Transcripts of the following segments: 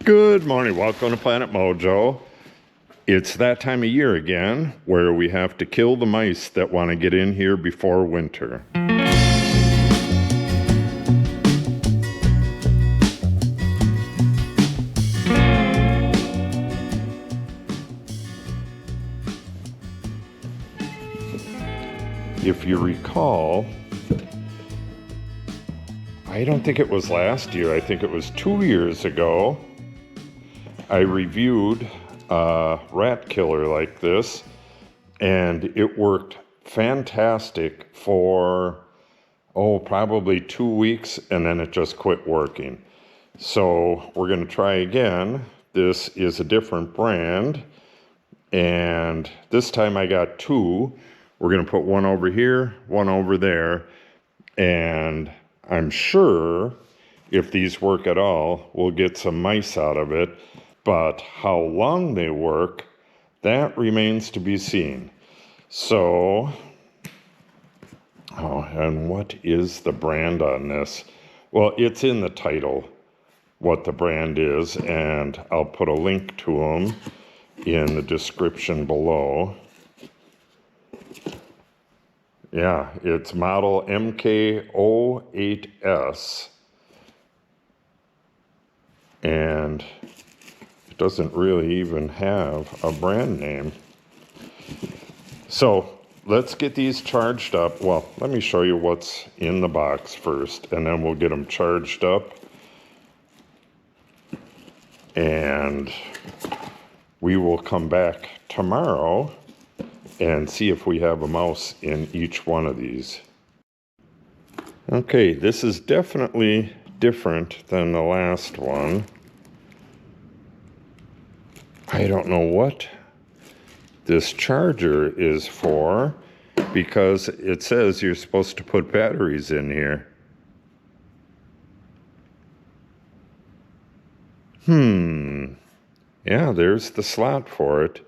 Good morning, welcome to Planet Mojo. It's that time of year again where we have to kill the mice that want to get in here before winter. If you recall, I don't think it was last year, I think it was 2 years ago, I reviewed a rat killer like this, and it worked fantastic for, probably 2 weeks, and then it just quit working. So we're going to try again. This is a different brand, and this time I got two. We're going to put one over here, one over there, and I'm sure if these work at all, we'll get some mice out of it. But how long they work, that remains to be seen. So, and what is the brand on this? Well, it's in the title, what the brand is, and I'll put a link to them in the description below. Yeah, it's model MK08S, and it doesn't really even have a brand name. So let's get these charged up. Well, let me show you what's in the box first, and then we'll get them charged up. And we will come back tomorrow and see if we have a mouse in each one of these. Okay, this is definitely different than the last one. I don't know what this charger is for, because it says you're supposed to put batteries in here. Yeah, there's the slot for it.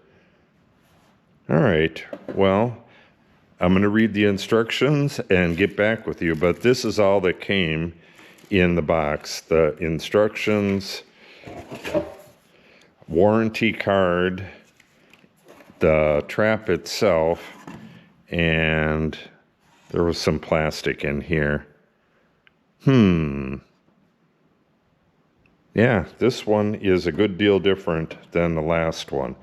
All right, well, I'm going to read the instructions and get back with you, but this is all that came in the box. The instructions, warranty card, the trap itself, and there was some plastic in here. Yeah, this one is a good deal different than the last one.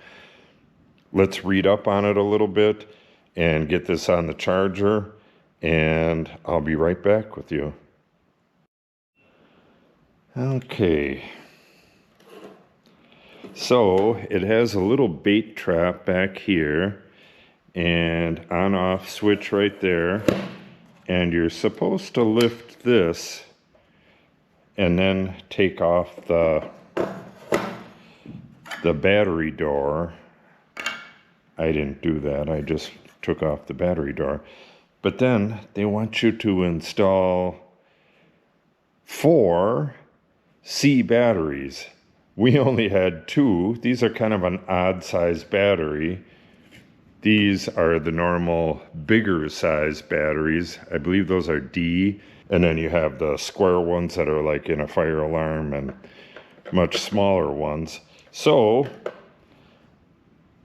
Let's read up on it a little bit and get this on the charger, and I'll be right back with you. Okay. So it has a little bait trap back here and on-off switch right there, and you're supposed to lift this and then take off the battery door. I didn't do that, I just took off the battery door. But then they want you to install 4 C batteries. We only had 2. These are kind of an odd size battery. These are the normal bigger size batteries. I believe those are D. And then you have the square ones that are like in a fire alarm, and much smaller ones. So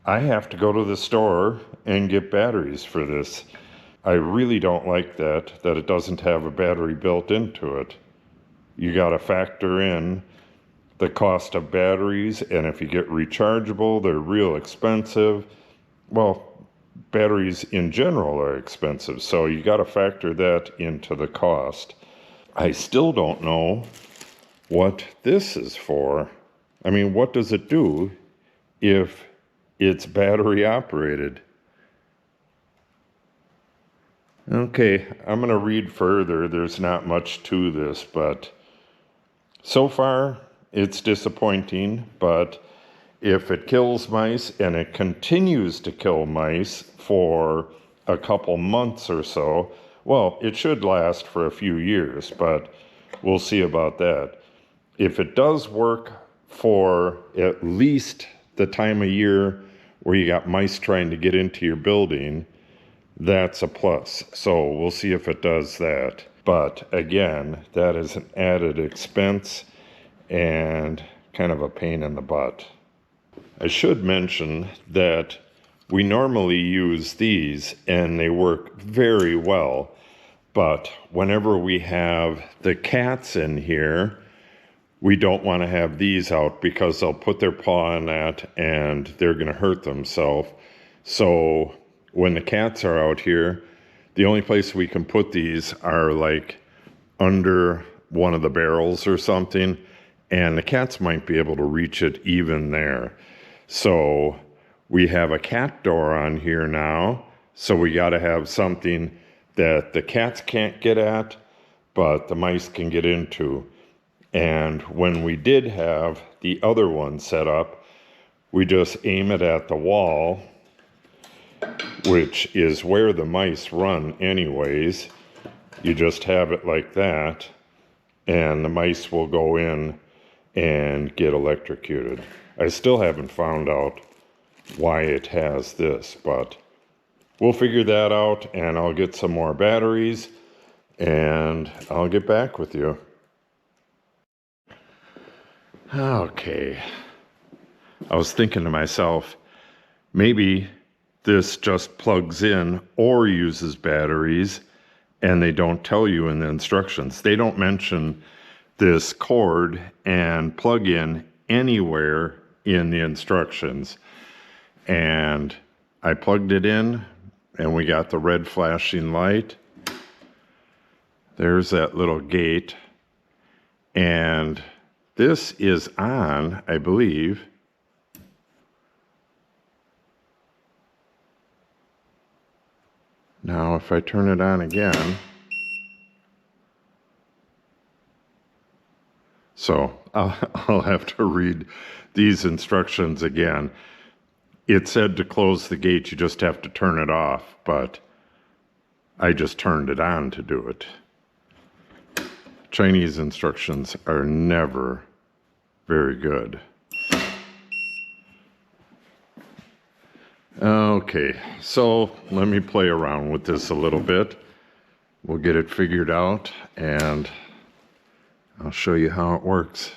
I have to go to the store and get batteries for this. I really don't like that it doesn't have a battery built into it. You got to factor in the cost of batteries, and if you get rechargeable, they're real expensive. Well, batteries in general are expensive, so you got to factor that into the cost. I still don't know what this is for. I mean, what does it do if it's battery operated? Okay, I'm going to read further. There's not much to this, but so far it's disappointing. But if it kills mice and it continues to kill mice for a couple months or so, well, it should last for a few years, but we'll see about that. If it does work for at least the time of year where you got mice trying to get into your building, that's a plus. So we'll see if it does that. But again, that is an added expense and kind of a pain in the butt. I should mention that we normally use these and they work very well, but whenever we have the cats in here, we don't want to have these out because they'll put their paw on that and they're going to hurt themselves. So when the cats are out here, the only place we can put these are like under one of the barrels or something, and the cats might be able to reach it even there. So we have a cat door on here now, so we got to have something that the cats can't get at, but the mice can get into. And when we did have the other one set up, we just aim it at the wall, which is where the mice run anyways. You just have it like that, and the mice will go in and get electrocuted. I still haven't found out why it has this, but we'll figure that out, and I'll get some more batteries, and I'll get back with you. Okay. I was thinking to myself, maybe this just plugs in or uses batteries, and they don't tell you in the instructions. They don't mention this cord and plug in anywhere in the instructions. And I plugged it in, and we got the red flashing light. There's that little gate. And this is on, I believe. Now, if I turn it on again, so I'll have to read these instructions again. It said to close the gate, you just have to turn it off, but I just turned it on to do it. Chinese instructions are never very good. Okay, so let me play around with this a little bit. We'll get it figured out, and I'll show you how it works.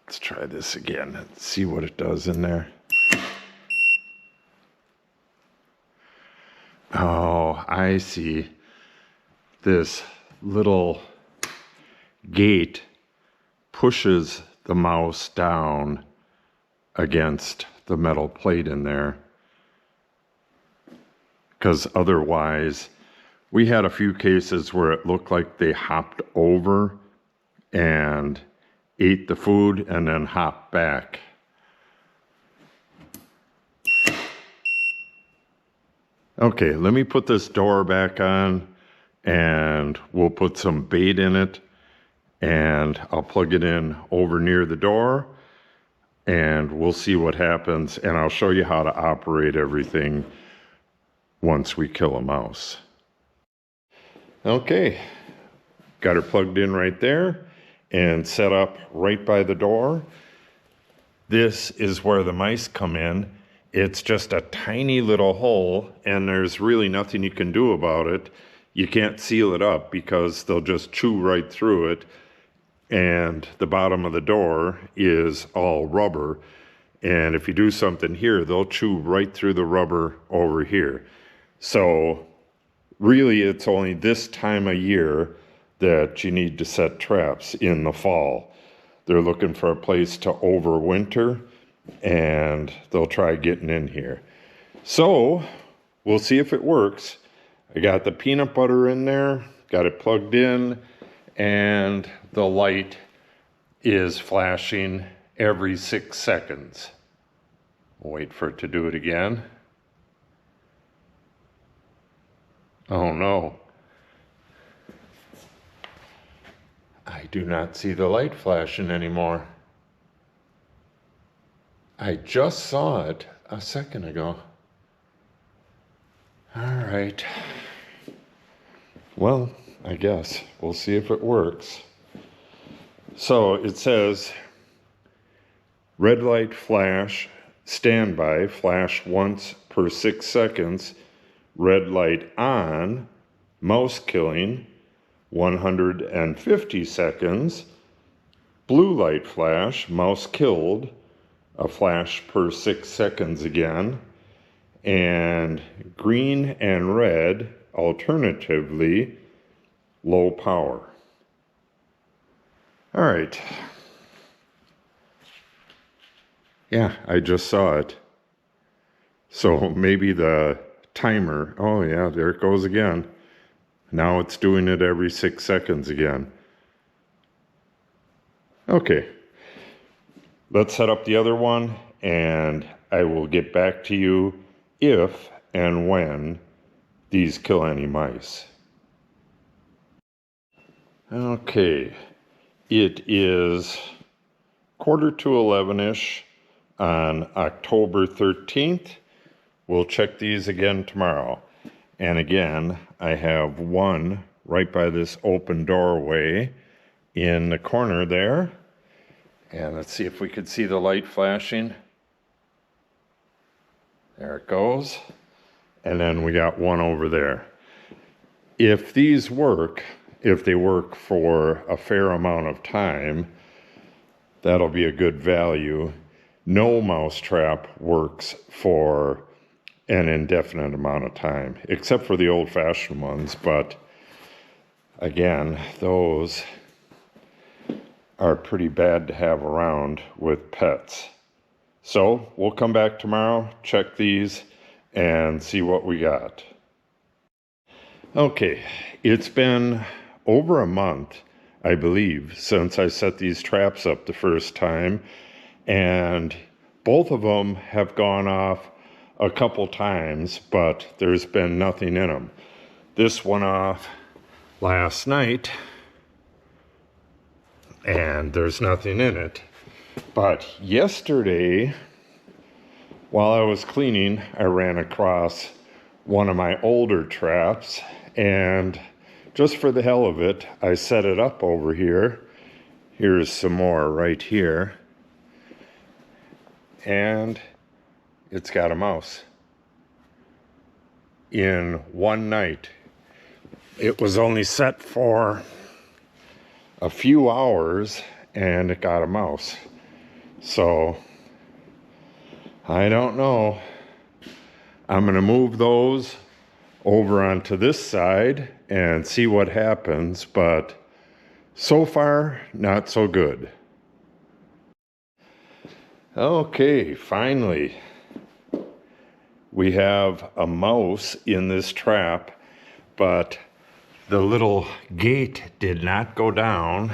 Let's try this again and see what it does in there. Oh, I see. This little gate pushes the mouse down against the metal plate in there, because otherwise we had a few cases where it looked like they hopped over and ate the food and then hopped back. Okay, let me put this door back on, and we'll put some bait in it, and I'll plug it in over near the door, and we'll see what happens, and I'll show you how to operate everything once we kill a mouse. Okay, got her plugged in right there and set up right by the door. This is where the mice come in. It's just a tiny little hole, and there's really nothing you can do about it. You can't seal it up because they'll just chew right through it, and the bottom of the door is all rubber, and if you do something here, they'll chew right through the rubber over here. So really, it's only this time of year that you need to set traps in the fall. They're looking for a place to overwinter, and they'll try getting in here. So we'll see if it works. I got the peanut butter in there, got it plugged in, and the light is flashing every 6 seconds. We'll wait for it to do it again. Oh no. I do not see the light flashing anymore. I just saw it a second ago. All right. Well, I guess we'll see if it works. So it says, red light flash, standby, flash once per 6 seconds, red light on, mouse killing, 150 seconds, blue light flash, mouse killed, a flash per 6 seconds again, and green and red, alternatively, low power. All right. Yeah, I just saw it. So maybe the timer, oh yeah, there it goes again. Now it's doing it every 6 seconds again. Okay, let's set up the other one, and I will get back to you if and when these kill any mice. Okay, it is 11:45-ish on October 13th. We'll check these again tomorrow. And again, I have one right by this open doorway in the corner there. And let's see if we could see the light flashing. There it goes. And then we got one over there. If these work, if they work for a fair amount of time, that'll be a good value. No mousetrap works for an indefinite amount of time, except for the old-fashioned ones. But again, those are pretty bad to have around with pets. So we'll come back tomorrow, check these, and see what we got. Okay, it's been over a month, I believe, since I set these traps up the first time, and both of them have gone off a couple times, but there's been nothing in them. This went off last night, and there's nothing in it. But yesterday, while I was cleaning, I ran across one of my older traps, and just for the hell of it, I set it up over here. Here's some more right here. And it's got a mouse. In one night. It was only set for a few hours, and it got a mouse. So, I don't know. I'm going to move those over onto this side and see what happens, but so far, not so good. Okay, finally, we have a mouse in this trap, but the little gate did not go down,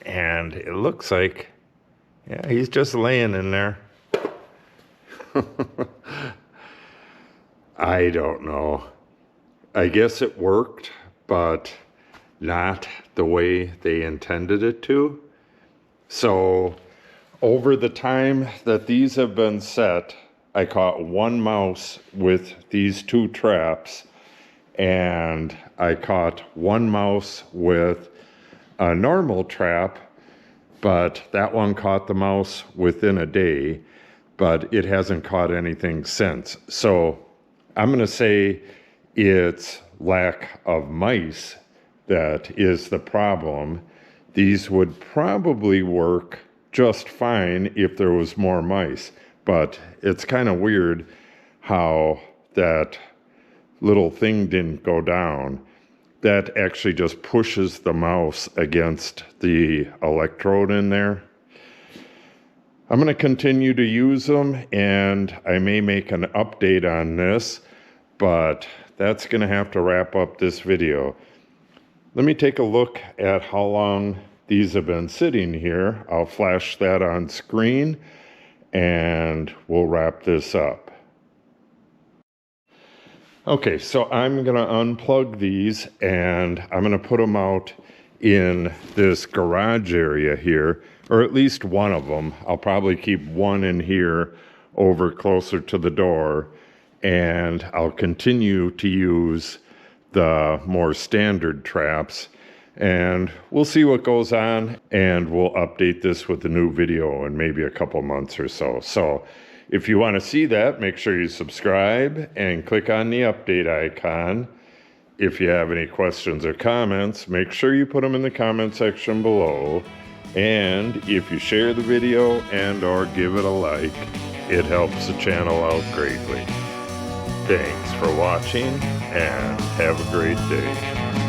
and it looks like, yeah, he's just laying in there. I don't know. I guess it worked, but not the way they intended it to. So over the time that these have been set, I caught one mouse with these two traps, and I caught one mouse with a normal trap, but that one caught the mouse within a day, but it hasn't caught anything since. So I'm going to say it's lack of mice that is the problem. These would probably work just fine if there was more mice, but it's kind of weird how that little thing didn't go down. That actually just pushes the mouse against the electrode in there. I'm going to continue to use them, and I may make an update on this, but that's going to have to wrap up this video. Let me take a look at how long these have been sitting here. I'll flash that on screen, and we'll wrap this up. Okay, so I'm going to unplug these, and I'm going to put them out in this garage area here, or at least one of them. I'll probably keep one in here over closer to the door, and I'll continue to use the more standard traps, and we'll see what goes on, and we'll update this with a new video in maybe a couple months or so. So if you want to see that, make sure you subscribe and click on the update icon. If you have any questions or comments, make sure you put them in the comment section below. And if you share the video and or give it a like, it helps the channel out greatly. Thanks for watching and have a great day.